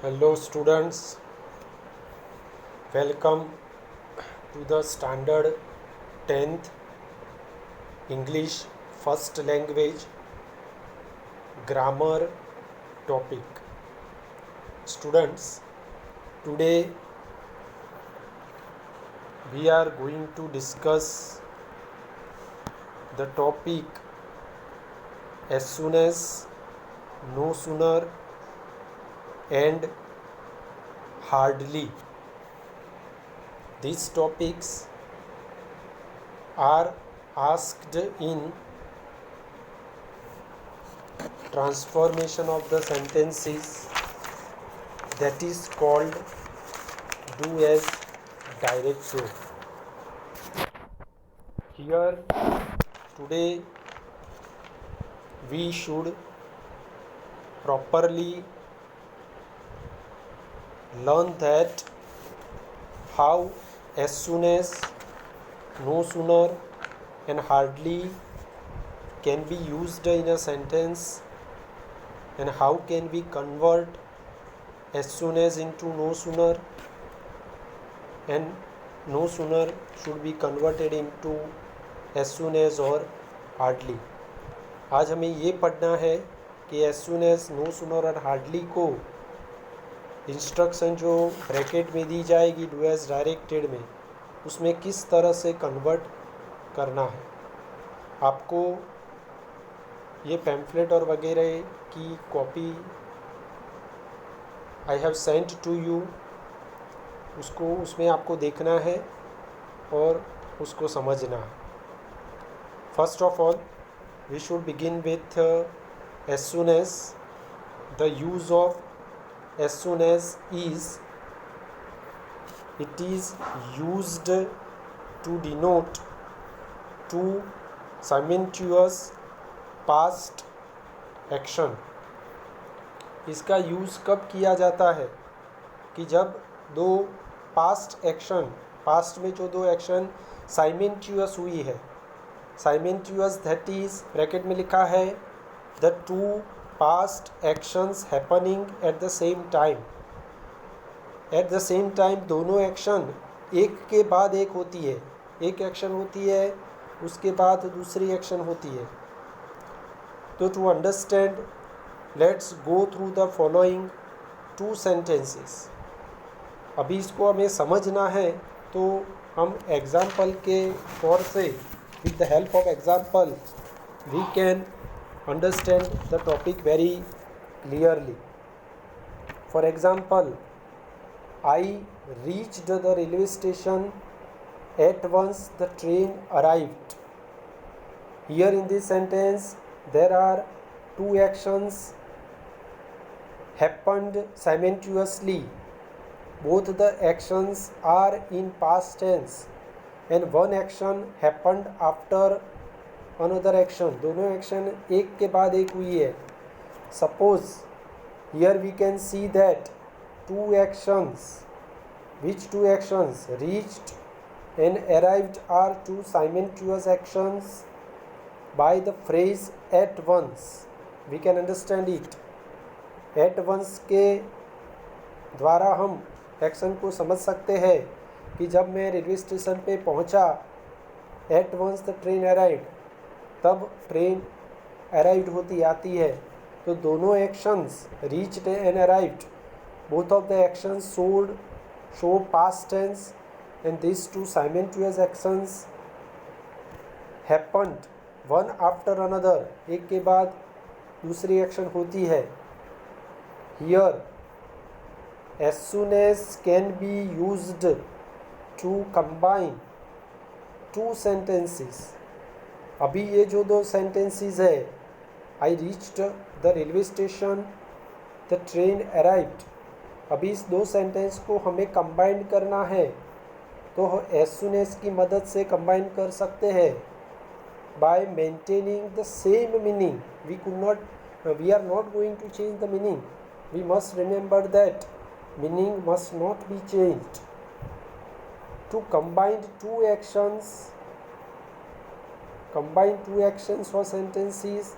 Hello students, welcome to the standard 10th English first language grammar topic. Students, today we are going to discuss the topic as soon as, no sooner and hardly. These topics are asked in transformation of the sentences, that is called do as directed. Here today we should properly learn that how as soon as, no sooner and hardly can be used in a sentence, and how can we convert as soon as into no sooner, and no sooner should be converted into as soon as और hardly. आज हमें ये पढ़ना है कि as soon as, no sooner और hardly को instruction जो ब्रैकेट में दी जाएगी डू एज डायरेक्टेड में, उसमें किस तरह से कन्वर्ट करना है. आपको ये पैम्फलेट और वगैरह की copy I have sent to you, उसमें आपको देखना है और उसको समझना है. First of all we should begin with as soon as. The use of as soon as is, it is used to denote two simultaneous past action. इसका use कब किया जाता है कि जब दो पास्ट एक्शन, पास्ट में जो दो एक्शन साइमेंटियस हुई है, साइमेंटियस दैट इज ब्रैकेट में लिखा है the two past actions happening at the same time. At the same time दोनों एक्शन एक के बाद एक होती है. एक एक्शन होती है उसके बाद दूसरी एक्शन होती है. तो to understand let's go through the following two sentences. अभी इसको हमें समझना है तो हम एग्जाम्पल के तौर से with the help of example we can understand the topic very clearly. For example, I reached the railway station at once the train arrived. Here in this sentence there are two actions happened simultaneously. Both the actions are in past tense and one action happened after another action. दोनों action एक के बाद एक हुई है. Suppose here we can see that two actions, which two actions reached and arrived are two simultaneous actions by the phrase at once. We can understand it. at once के द्वारा हम एक्शन को समझ सकते हैं कि जब मैं रेलवे स्टेशन पे पहुंचा, at once the train arrived, तब ट्रेन अराइव्ड होती आती है. तो दोनों actions reached and arrived, both of the actions show past tense and this two simultaneous actions happened one after another. एक के बाद दूसरी एक्शन होती है. Here as soon as can be used to combine two sentences. अभी ये जो दो सेंटेंसेस है, I reached the railway station, the train arrived, अभी इस दो सेंटेंस को हमें कंबाइन करना है तो एज सुन एज की मदद से कंबाइन कर सकते हैं by maintaining the same meaning. We are not going to change the meaning. We must remember that meaning must not be changed. To combine two actions, combine two actions or sentences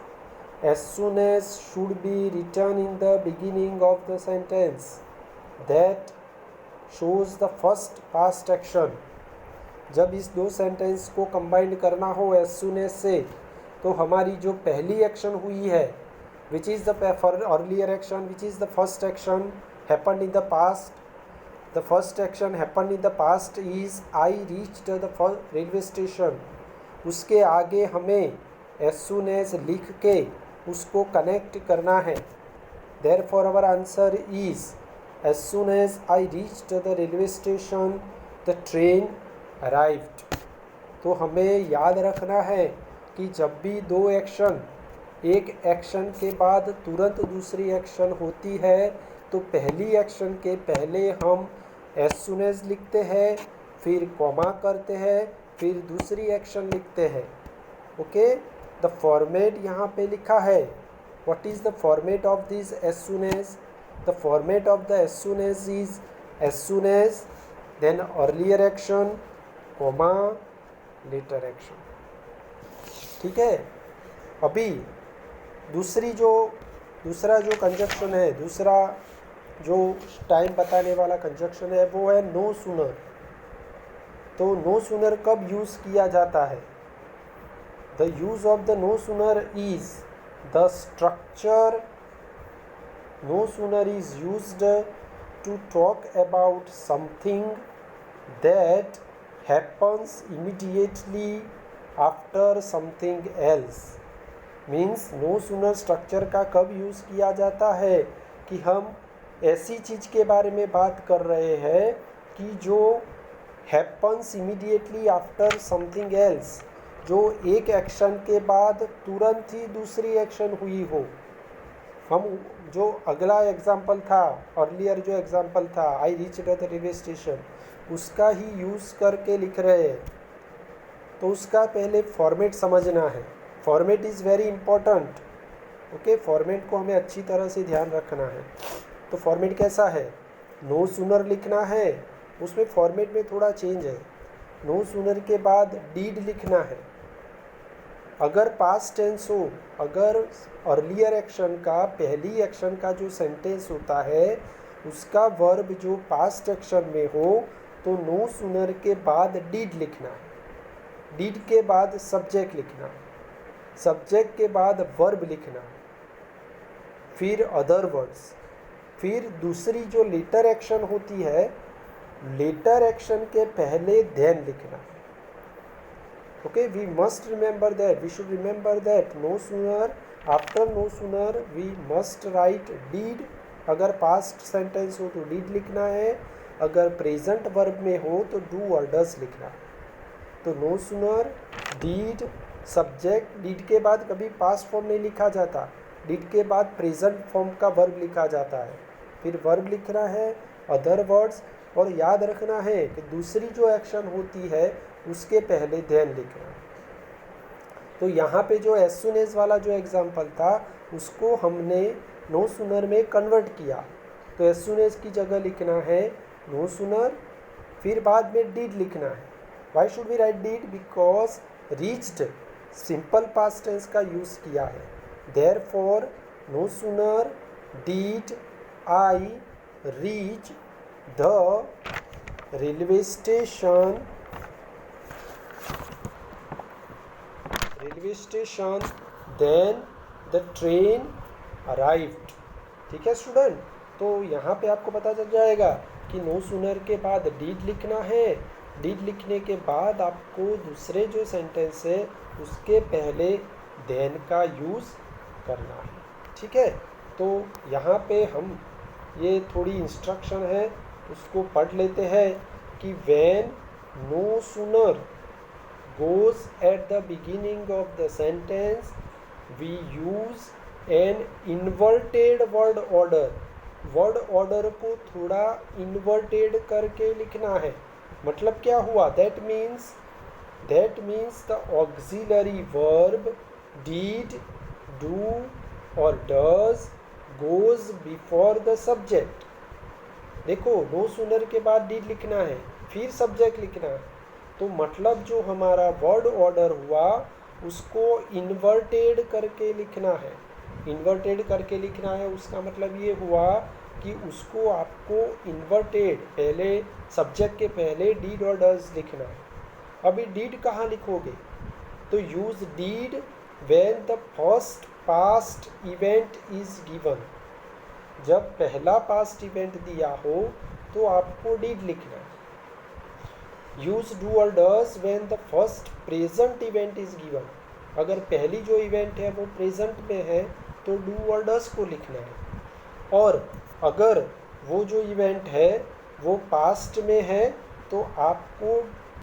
as soon as should be written in the beginning of the sentence. That shows the first past action. जब इस दो sentence को combine करना हो as soon as से, तो हमारी जो पहली एक्शन हुई है which is the earlier action, which is the first action happen in the past, the first action happen in the past is I reached the railway station. उसके आगे हमें एज सून एज लिख के उसको connect करना है। Therefore our answer is as soon as I reached the railway station the train arrived. तो हमें याद रखना है कि जब भी दो एक्शन, एक एक्शन के बाद तुरंत दूसरी एक्शन होती है, तो पहली एक्शन के पहले हम एज सून एज लिखते हैं, फिर कॉमा करते हैं, फिर दूसरी एक्शन लिखते हैं। ओके, द फॉर्मेट यहाँ पे लिखा है। What is the format of this as soon as? The format of the as soon as is as soon as, then earlier action, comma, later action. ठीक है। अभी दूसरा जो कंजक्शन है, दूसरा जो टाइम बताने वाला कंजक्शन है वो है नो सूनर। तो नो सूनर कब यूज़ किया जाता है? The use of the no sooner is the structure. No sooner is used to talk about something that happens immediately after something else। Means no sooner structure का कब use किया जाता है कि हम ऐसी चीज़ के बारे में बात कर रहे हैं कि जो happens immediately after something else, जो एक एक्शन के बाद तुरंत ही दूसरी एक्शन हुई हो। हम जो अगला एग्जाम्पल था, अर्लियर जो एग्जाम्पल था आई रीच्ड द रेलवे स्टेशन, उसका ही यूज़ करके लिख रहे हैं। तो उसका पहले फॉर्मेट समझना है। Format is very important. Okay, format को हमें अच्छी तरह से ध्यान रखना है। तो फॉर्मेट कैसा है? नो सूनर लिखना है, उसमें फॉर्मेट में थोड़ा चेंज है। नो सूनर के बाद डीड लिखना है। अगर पास्ट टेंस हो, अगर अर्लियर एक्शन का, पहली एक्शन का जो सेंटेंस होता है उसका वर्ब जो पास्ट एक्शन में हो, तो नो सूनर के बाद डीड लिखना है। डीड के बाद सब्जेक्ट लिखना है, सब्जेक्ट के बाद वर्ब लिखना है, फिर अदर वर्ड्स, फिर दूसरी जो लेटर एक्शन होती है, लेटर एक्शन के पहले देन लिखना है। Okay, we must remember that, we should remember that no sooner, after no sooner we must write did. अगर पास्ट सेंटेंस हो तो डीड लिखना है, अगर प्रेजेंट वर्ब में हो तो डू और डज लिखना है। तो no sooner, did, subject, did के बाद कभी पास्ट फॉर्म नहीं लिखा जाता, डीड के बाद प्रेजेंट फॉर्म का वर्ब लिखा जाता है, फिर वर्ब लिखना है, अदर वर्ड्स, और याद रखना है कि दूसरी जो एक्शन होती है उसके पहले देन लिखना है। तो यहाँ पे जो एज सून एज वाला जो एग्जाम्पल था उसको हमने नो सूनर में कन्वर्ट किया। तो एज सून एज की जगह लिखना है नो सूनर, फिर बाद में डीड लिखना है। Why should we write did? Because reached simple past tense का यूज़ किया है। Therefore no sooner did I reach the railway station then the train arrived. ठीक है स्टूडेंट, तो यहाँ पे आपको पता चल जाएगा कि नो सूनर के बाद डीड लिखना है, डीड लिखने के बाद आपको दूसरे जो सेंटेंस है उसके पहले देन का यूज़ करना है। ठीक है, तो यहाँ पे हम ये थोड़ी इंस्ट्रक्शन है उसको पढ़ लेते हैं कि when no sooner goes at the beginning of the sentence we use an inverted word order। Word order को थोड़ा इन्वर्टेड करके लिखना है। मतलब क्या हुआ? That means the auxiliary verb did, do और does goes before the subject। देखो, नो सूनर के बाद did लिखना है, फिर सब्जेक्ट लिखना है। तो मतलब जो हमारा वर्ड ऑर्डर हुआ उसको इन्वर्टेड करके लिखना है। इन्वर्टेड करके लिखना है उसका मतलब ये हुआ कि उसको आपको इन्वर्टेड पहले सब्जेक्ट के पहले डीड और डज लिखना है। अभी डीड कहाँ लिखोगे? तो use did when the first past event is given. जब पहला पास्ट इवेंट दिया हो तो आपको डीड लिखना है। यूज़ डू और does when the first present event is given. अगर पहली जो इवेंट है वो प्रेजेंट में है तो डू और डज को लिखना है। और अगर वो जो इवेंट है वो पास्ट में है तो आपको